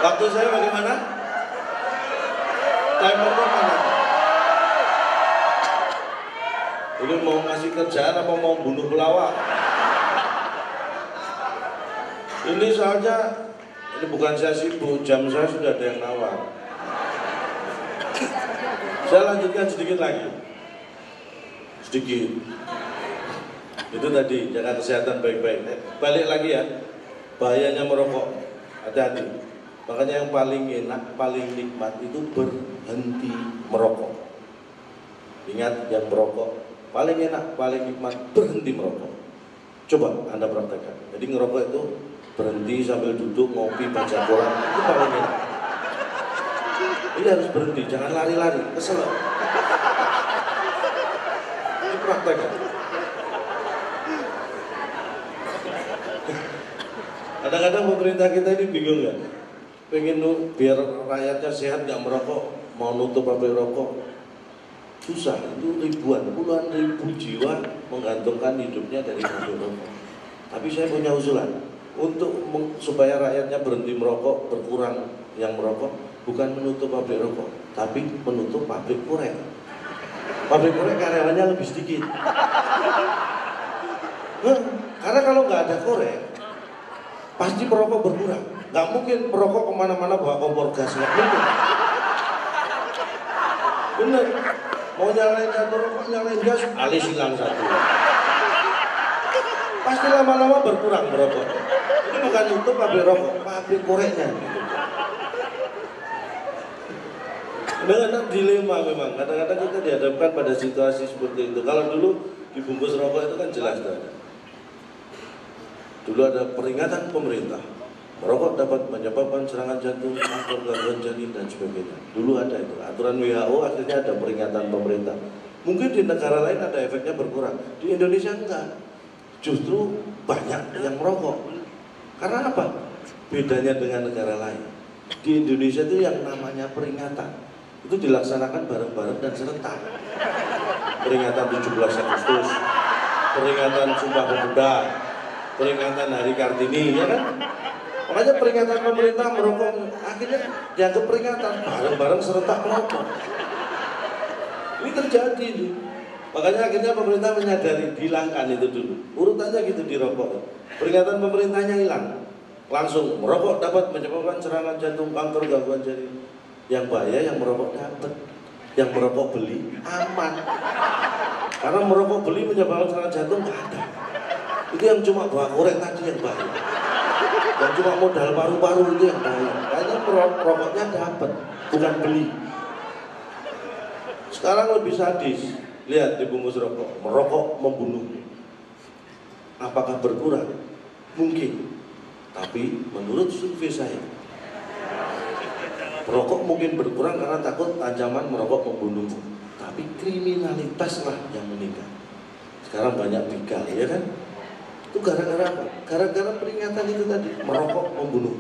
Waktu saya bagaimana? Timernya mana? Ini mau ngasih kerjaan apa mau bunuh pelawak? Ini soalnya, ini bukan saya sibuk, jam saya sudah ada yang nawar. Saya lanjutkan sedikit lagi. Sedikit. Itu tadi, jaga kesehatan baik-baik. Balik lagi ya, bahayanya merokok. Hati-hati. Makanya yang paling enak, paling nikmat itu berhenti merokok. Ingat, yang merokok paling enak, paling nikmat berhenti merokok. Coba Anda praktekkan. Jadi ngerokok itu berhenti sambil duduk, ngopi, baca Quran, itu paling enak. Ini harus berhenti, jangan lari-lari, kesel. Ini praktekkan. Kadang-kadang pemerintah kita ini bingung ya, pengen biar rakyatnya sehat nggak merokok, mau nutup pabrik rokok, susah. Itu ribuan, puluhan ribu jiwa menggantungkan hidupnya dari pabrik rokok. Tapi saya punya usulan untuk supaya rakyatnya berhenti merokok, berkurang yang merokok, bukan menutup pabrik rokok, tapi menutup pabrik korek. Pabrik korek karyawannya lebih sedikit. Karena kalau nggak ada korek, pasti perokok berkurang. Nggak mungkin perokok kemana-mana bawa kompor gas, nggak mungkin. Bener, mau nyalain satu rokok, nyalain gas, alis hilang satu. Pasti lama-lama berkurang merokok. Ini bukan nutup pabrik rokok, pabrik koreknya. Kadang-kadang dilema memang, kadang-kadang kita dihadapkan pada situasi seperti itu. Kalau dulu dibungkus rokok itu kan jelas ada. Dulu ada peringatan pemerintah, merokok dapat menyebabkan serangan jantung, kanker, gangguan janin dan sebagainya. Dulu ada itu, aturan WHO, akhirnya ada peringatan pemerintah. Mungkin di negara lain ada efeknya berkurang, di Indonesia enggak. Justru banyak yang merokok. Karena apa? Bedanya dengan negara lain. Di Indonesia itu yang namanya peringatan itu dilaksanakan bareng-bareng dan serentak. Peringatan 17 Agustus, peringatan Sumpah Pemuda, peringatan Hari Kartini, ya kan? Makanya peringatan pemerintah merokok akhirnya dianggap peringatan, bareng-bareng serentak merokok. Ini terjadi nih. Makanya akhirnya pemerintah menyadari, hilangkan itu dulu. Urutannya gitu di rokok. Peringatan pemerintahnya hilang. Langsung merokok dapat menyebabkan serangan jantung, kanker, gangguan janin. Yang bahaya yang merokok dapat, yang merokok beli aman. Karena merokok beli menyebabkan serangan jantung nggak ada. Itu yang cuma bawa korek tadi yang bahaya. Yang cuma modal paru-paru itu yang bahaya. Kayaknya merokoknya dapat, bukan beli. Sekarang lebih sadis. Lihat di bungkus rokok, merokok membunuh. Apakah berkurang? Mungkin. Tapi menurut survei saya, perokok mungkin berkurang karena takut ancaman merokok membunuhmu. Tapi kriminalitaslah yang meningkat. Sekarang banyak begal, ya kan? Itu gara-gara apa? Gara-gara peringatan itu tadi, merokok membunuh.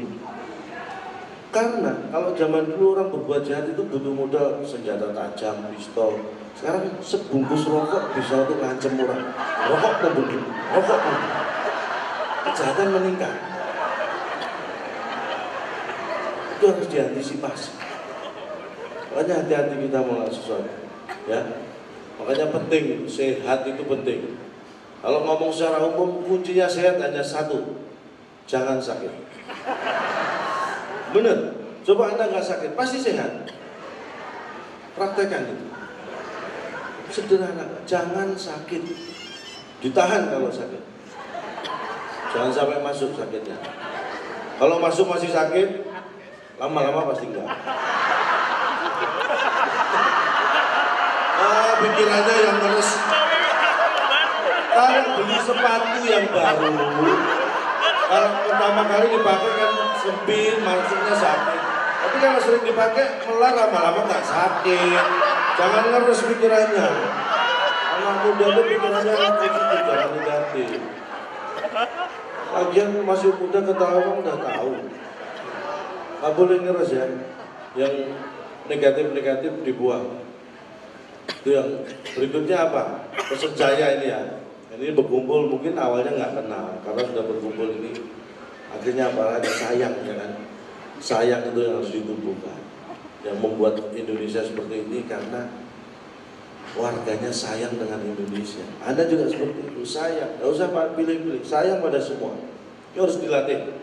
Karena kalau zaman dulu orang berbuat jahat itu butuh modal senjata tajam, pistol. Sekarang sebungkus rokok bisa untuk ngancem orang. Rokok membunuh, rokok membunuh. Kejahatan meningkat. Itu harus diantisipasi. Makanya hati-hati kita melakukan sesuatu. Ya, makanya penting, sehat itu penting. Kalau ngomong secara umum, kuncinya sehat hanya satu, jangan sakit. Bener, coba Anda nggak sakit, pasti sehat. Praktekkan itu. Sederhana, jangan sakit. Ditahan kalau sakit. Jangan sampai masuk sakitnya. Kalau masuk masih sakit, lama-lama pasti enggak. Pikirannya yang terus. Kalau beli sepatu yang baru, kalau pertama kali dipakai kan sempit, maksudnya sakit. Tapi kalau sering dipakai, melar lama-lama nggak sakit. Jangan ngeres pikirannya. Anak muda itu pikirannya positif, jangan negatif. Lagian masih muda ketawa udah tahu. Nggak boleh ngeres ya. Yang negatif-negatif dibuang. Itu yang berikutnya apa? Pesan saya ini ya. Ini berkumpul mungkin awalnya nggak kenal, karena sudah berkumpul ini akhirnya apa? Ada sayang ya kan. sayang itu yang harus ditumbuhkan. Yang membuat Indonesia seperti ini karena warganya sayang dengan Indonesia. Anda juga seperti itu, sayang, nggak usah pilih-pilih, sayang pada semua. Ini harus dilatih.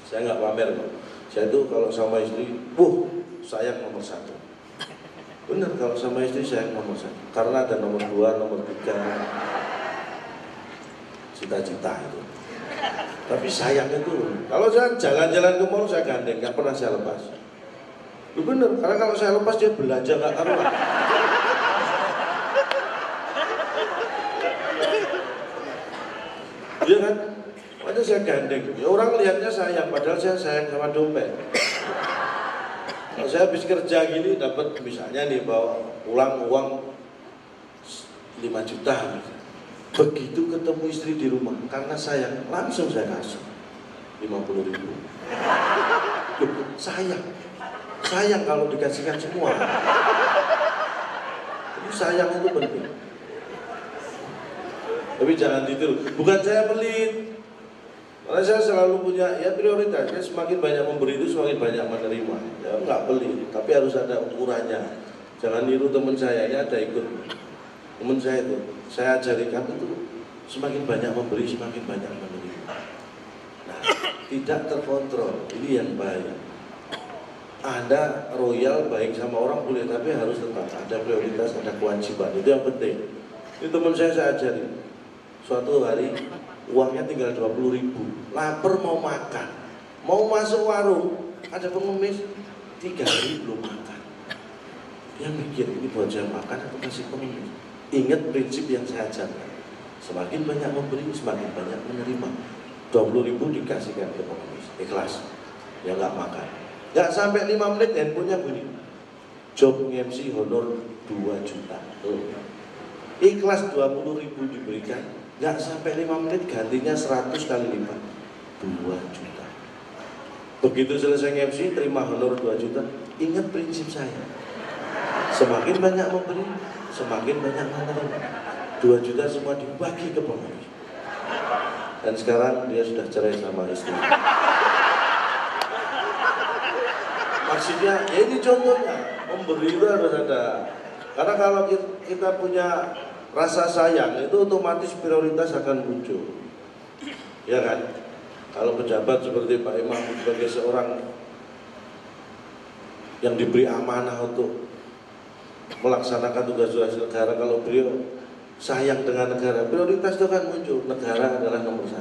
Saya nggak pamer kok. Saya itu kalau sama istri, sayang nomor 1. Benar, kalau sama istri sayang nomor 1. Karena ada nomor 2, nomor 3, cita-cita itu. Tapi sayang itu, kalau saya jalan-jalan ke mall saya gandeng, nggak pernah saya lepas. Lu bener, karena kalau saya lepas dia belanja nggak karuan. Iya kan? Makanya saya gandeng. Ya orang lihatnya sayang, padahal saya sayang sama dompet. Kalau saya habis kerja gini dapat misalnya nih bawa pulang uang 5 juta. Begitu ketemu istri di rumah, karena sayang langsung saya kasih 50.000. Sayang kalau dikasihkan semua. Itu sayang itu penting. Tapi jangan ditiru. Bukan saya pelit. Karena saya selalu punya prioritasnya, semakin banyak memberi itu semakin banyak menerima. Ya nggak pelit, tapi harus ada ukurannya. Jangan niru teman saya, ini ada ikut. Teman saya itu, saya ajari kamu itu semakin banyak memberi, semakin banyak menerima. Nah, tidak terkontrol, ini yang bahaya. Anda royal baik sama orang boleh, tapi harus tetap ada prioritas, ada kewajiban, itu yang penting. Ini teman saya ajari. Suatu hari uangnya tinggal 20.000, lapar mau makan, mau masuk warung, ada pengemis 3 hari belum makan. Dia mikir ini buat saya makan atau kasih pengemis. Ingat prinsip yang saya ajarkan, semakin banyak memberi, semakin banyak menerima. 20.000 dikasihkan ke pengemis, ikhlas, ya nggak makan. Nggak sampai 5 menit handphonenya bunyi, job MC honor 2 juta. Ikhlas 20.000 diberikan. Nggak sampai 5 menit gantinya 100 kali lipat 2 juta. Begitu selesai MC terima honor 2 juta. Ingat prinsip saya, semakin banyak memberi, semakin banyak menerima. 2 juta semua dibagi ke pengemis. Dan sekarang dia sudah cerai sama istri. Maksudnya ya ini contohnya, memberi itu harus ada. Karena kalau kita punya rasa sayang itu otomatis prioritas akan muncul, ya kan? Kalau pejabat seperti Pak Imam sebagai seorang yang diberi amanah untuk melaksanakan tugas-tugas negara, kalau beliau sayang dengan negara, prioritas itu akan muncul. Negara adalah nomor 1.